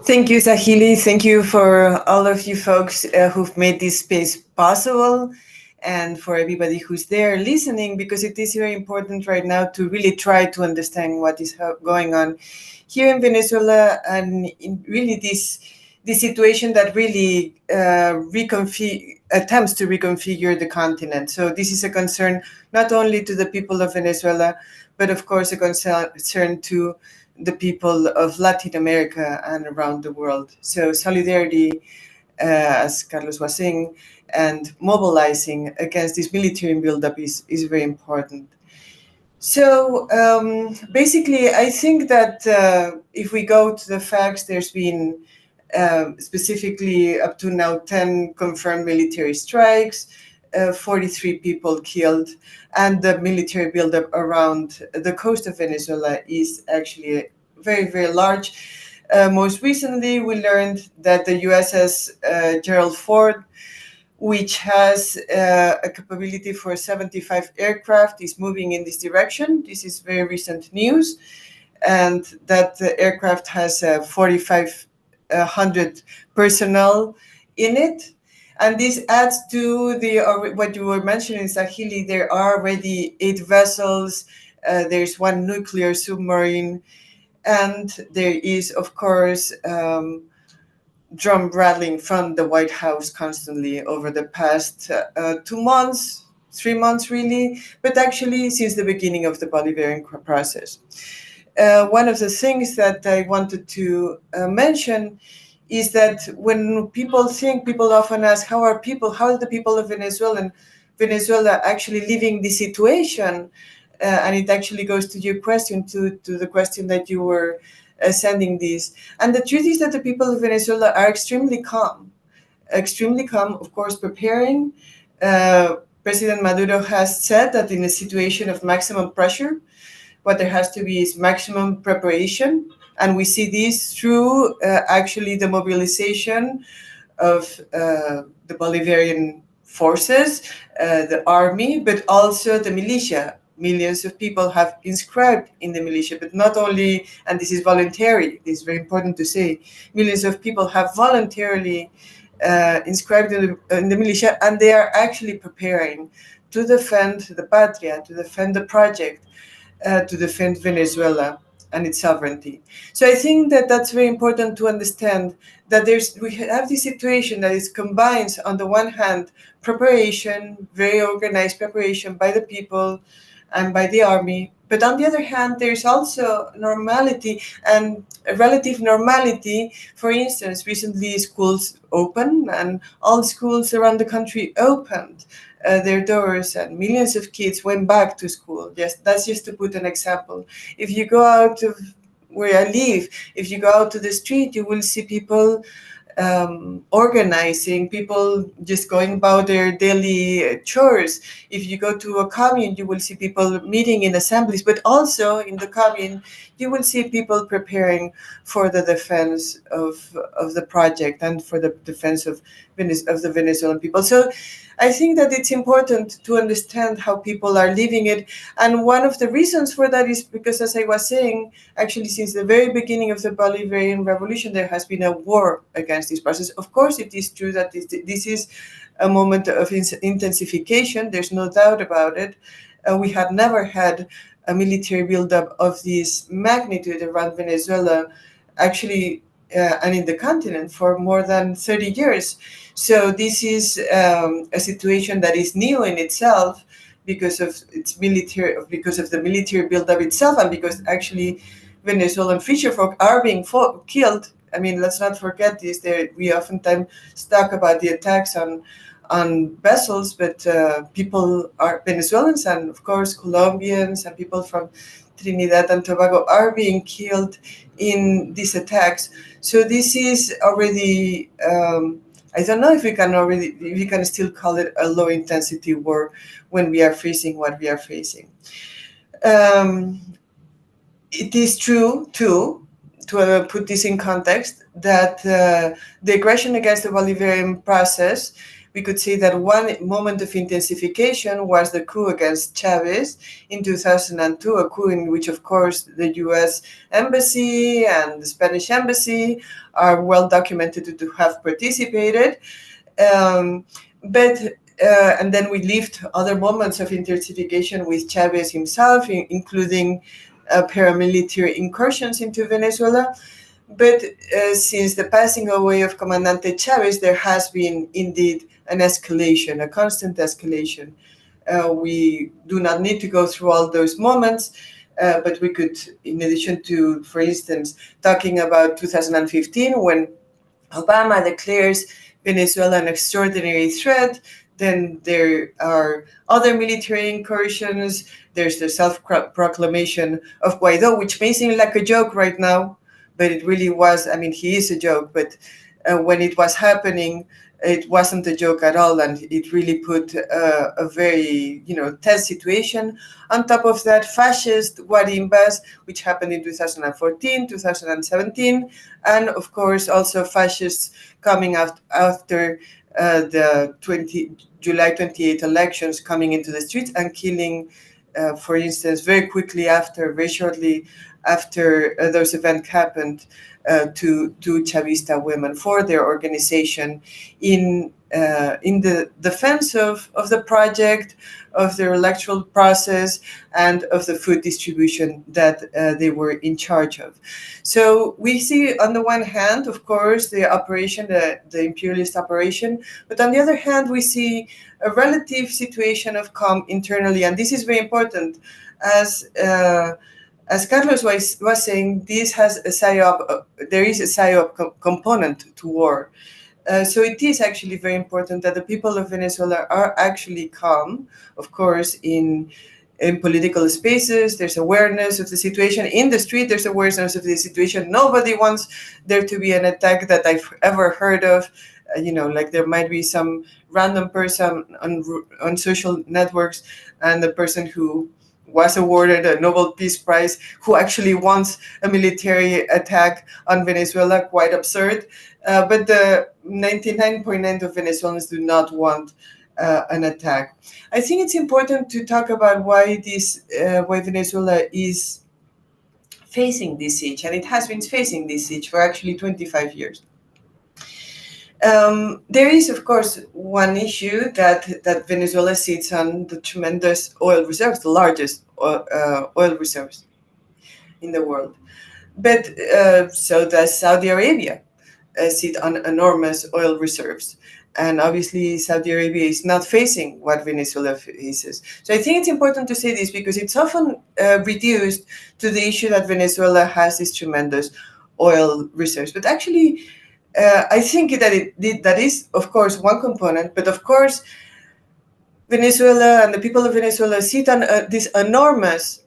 Thank you, Sahili. Thank you for all of you folks who've made this space possible, and for everybody who's there listening, because it is very important right now to really try to understand what is going on here in Venezuela, and in really this situation that really attempts to reconfigure the continent. So this is a concern not only to the people of Venezuela, but of course a concern to the people of Latin America and around the world. So solidarity, as Carlos was saying, and mobilizing against this military buildup is very important. So basically, I think that if we go to the facts, there's been specifically up to now 10 confirmed military strikes, 43 people killed, and the military buildup around the coast of Venezuela is actually very, very large. Most recently, we learned that the USS Gerald Ford, which has a capability for 75 aircraft, is moving in this direction. This is very recent news, and that the aircraft has 4,500 personnel in it. And this adds to what you were mentioning, Sahili. There are already 8 vessels. There's 1 nuclear submarine, and there is, of course, drum rattling from the White House constantly over the past 2 months, 3 months really, but actually since the beginning of the Bolivarian process. One of the things that I wanted to mention is that when people often ask, how are the people of Venezuela actually living the situation? And it actually goes to your question, to the question that you were sending this. And the truth is that the people of Venezuela are extremely calm, of course, preparing. President Maduro has said that in a situation of maximum pressure, what there has to be is maximum preparation. And we see this through actually the mobilization of the Bolivarian forces, the army, but also the militia. Millions of people have inscribed in the militia, but not only, and this is voluntary, this is very important to say, millions of people have voluntarily inscribed in the militia, and they are actually preparing to defend the patria, to defend the project, to defend Venezuela and its sovereignty. So I think that that's very important to understand, that we have this situation that is combines, on the one hand, preparation, very organized preparation by the people and by the army, but on the other hand, there's also normality and a relative normality. For instance, recently schools opened, and all schools around the country opened their doors, and millions of kids went back to school. Yes, that's just to put an example. If you go out of where I live, if you go out to the street, you will see people organizing, people just going about their daily chores. If you go to a commune, you will see people meeting in assemblies, but also in the commune, you will see people preparing for the defense of the project and for the defense of the Venezuelan people. So I think that it's important to understand how people are living it. And one of the reasons for that is because, as I was saying, actually, since the very beginning of the Bolivarian Revolution, there has been a war against this process. Of course, it is true that this is a moment of intensification. There's no doubt about it. We had never had a military buildup of this magnitude around Venezuela, actually, and in the continent for more than 30 years. So this is a situation that is new in itself because of because of the military buildup itself, and because actually Venezuelan fisherfolk are being killed. I mean, let's not forget this. We oftentimes talk about the attacks on vessels, but people are Venezuelans, and of course Colombians and people from Trinidad and Tobago are being killed in these attacks. So this is already, I don't know if we can still call it a low intensity war when we are facing what we are facing. It is true too, to put this in context, that the aggression against the Bolivarian process we could say that one moment of intensification was the coup against Chavez in 2002, a coup in which, of course, the U.S. Embassy and the Spanish Embassy are well documented to have participated. Um, but and then we lived other moments of intensification with Chavez himself, including paramilitary incursions into Venezuela. But since the passing away of Comandante Chavez, there has been indeed an escalation, a constant escalation. We do not need to go through all those moments, but we could, in addition to, for instance, talking about 2015, when Obama declares Venezuela an extraordinary threat, then there are other military incursions. There's the self-proclamation of Guaido, which may seem like a joke right now, but it really was. I mean, he is a joke, but when it was happening, it wasn't a joke at all, and it really put a very, tense situation. On top of that, fascist guarimbas, which happened in 2014, 2017, and of course also fascists coming after the July 28 elections, coming into the streets and killing, for instance, very shortly after those events happened, two Chavista women for their organization in the defense of the project, of their electoral process, and of the food distribution that they were in charge of. So we see, on the one hand, of course, the operation, the imperialist operation, but on the other hand, we see a relative situation of calm internally, and this is very important, as Carlos was saying, this has a psyop. There is a psyop component to war. So it is actually very important that the people of Venezuela are actually calm. Of course, in political spaces, there's awareness of the situation. In the street, there's awareness of the situation. Nobody wants there to be an attack that I've ever heard of. Like there might be some random person on social networks, and the person who was awarded a Nobel Peace Prize who actually wants a military attack on Venezuela. Quite absurd. But the 99.9% of Venezuelans do not want an attack. I think it's important to talk about why Venezuela is facing this siege, and it has been facing this siege for actually 25 years. There is, of course, one issue that Venezuela sits on the tremendous oil reserves, the largest oil reserves in the world. But so does Saudi Arabia sit on enormous oil reserves. And obviously, Saudi Arabia is not facing what Venezuela faces. So I think it's important to say this because it's often reduced to the issue that Venezuela has these tremendous oil reserves. But actually, I think that is, of course, one component. But of course, Venezuela and the people of Venezuela sit on these enormous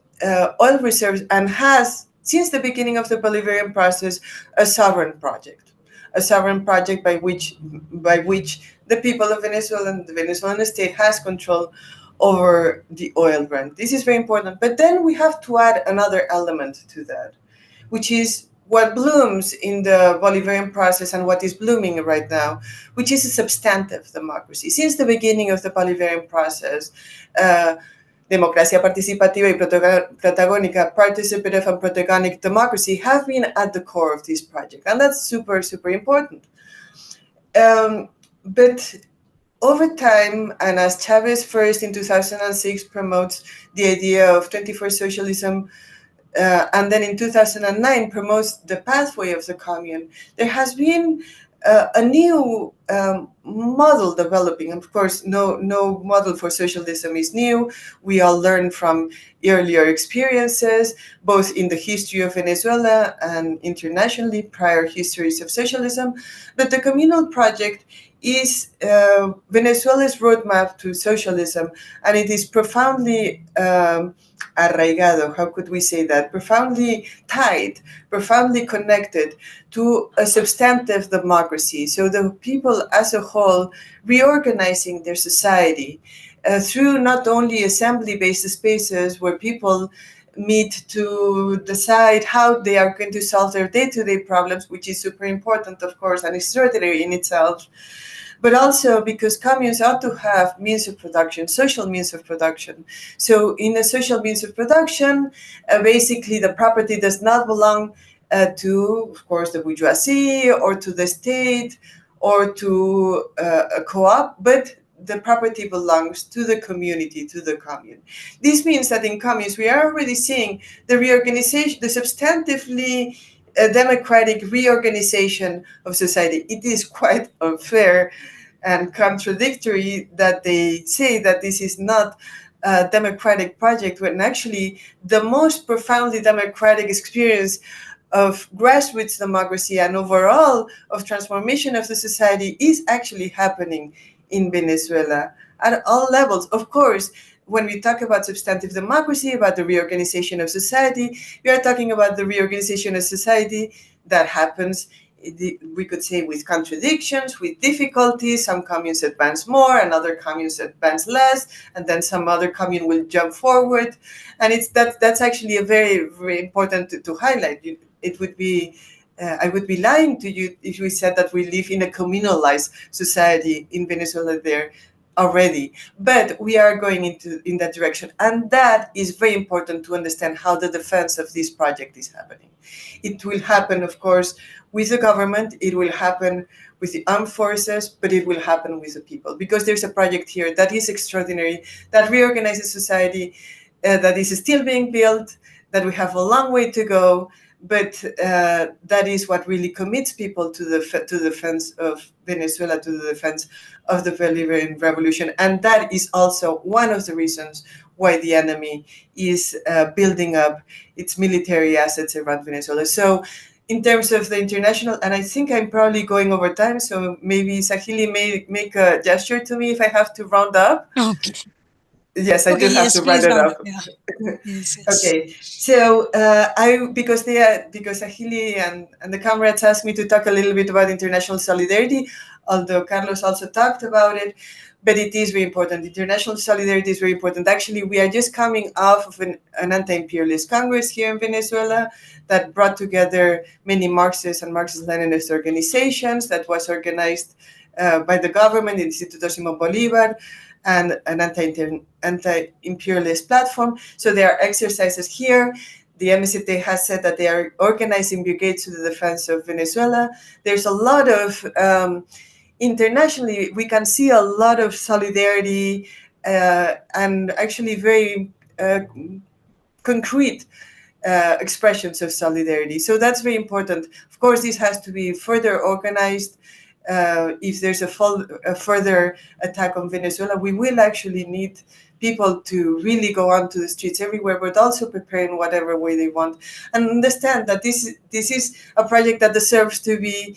oil reserves and has, since the beginning of the Bolivarian process, a sovereign project by which the people of Venezuela and the Venezuelan state has control over the oil rent. This is very important. But then we have to add another element to that, which is what blooms in the Bolivarian process and what is blooming right now, which is a substantive democracy. Since the beginning of the Bolivarian process, democracia participativa y protagónica, participative and protagonic democracy have been at the core of this project. And that's super, super important. But over time, and as Chavez first in 2006 promotes the idea of 21st socialism, and then in 2009 promotes the pathway of the commune, there has been a new model developing. Of course, no model for socialism is new. We all learn from earlier experiences, both in the history of Venezuela and internationally, prior histories of socialism. But the communal project is Venezuela's roadmap to socialism, and it is profoundly arraigado, how could we say that? Profoundly tied, profoundly connected to a substantive democracy. So the people as a whole reorganizing their society through not only assembly-based spaces where people meet to decide how they are going to solve their day-to-day problems, which is super important, of course, and extraordinary in itself, but also because communes ought to have means of production, social means of production. So in a social means of production, basically the property does not belong to, of course, the bourgeoisie or to the state or to a co-op, but the property belongs to the community, to the commune. This means that in communes we are already seeing the reorganization, the substantively democratic reorganization of society. It is quite unfair and contradictory that they say that this is not a democratic project, when actually the most profoundly democratic experience of grassroots democracy and overall of transformation of the society is actually happening in Venezuela at all levels. Of course, when we talk about substantive democracy, about the reorganization of society, we are talking about the reorganization of society that happens, we could say, with contradictions, with difficulties. Some communes advance more and other communes advance less, and then some other commune will jump forward. And that's actually a very, very important to highlight. It would be I would be lying to you if we said that we live in a communalized society in Venezuela there already. But we are going in that direction. And that is very important to understand how the defense of this project is happening. It will happen, of course, with the government, it will happen with the armed forces, but it will happen with the people. Because there's a project here that is extraordinary, that reorganizes society, that is still being built, that we have a long way to go, but that is what really commits people to the defense of Venezuela, to the defense of the Bolivarian Revolution. And that is also one of the reasons why the enemy is building up its military assets around Venezuela. So in terms of the international, and I think I'm probably going over time, so maybe Sahili may make a gesture to me if I have to round up. Okay. Yes, I do have Yes, to round it up. Yeah. Yes, yes. Okay, so because Sahili and the comrades asked me to talk a little bit about international solidarity, although Carlos also talked about it, but it is very important. International solidarity is very important. Actually, we are just coming off of an anti-imperialist Congress here in Venezuela that brought together many Marxist and Marxist-Leninist organizations, that was organized by the government, the Instituto Simón Bolívar, and an anti-imperialist platform. So there are exercises here. The MST has said that they are organizing brigades to the defense of Venezuela. There's a lot of, internationally, we can see a lot of solidarity and actually very concrete expressions of solidarity. So that's very important. Of course, this has to be further organized. If there's a further attack on Venezuela, we will actually need people to really go onto the streets everywhere, but also prepare in whatever way they want, and understand that this is a project that deserves to be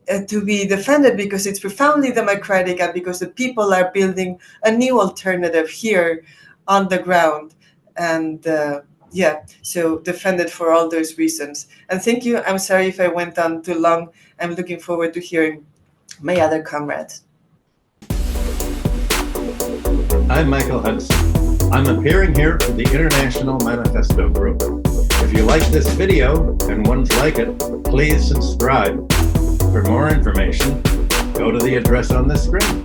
defended because it's profoundly democratic and because the people are building a new alternative here on the ground. And so defended for all those reasons. And thank you. I'm sorry if I went on too long. I'm looking forward to hearing my other comrades. I'm Michael Hudson. I'm appearing here for the International Manifesto Group. If you like this video and ones like it, please subscribe. For more information, go to the address on the screen.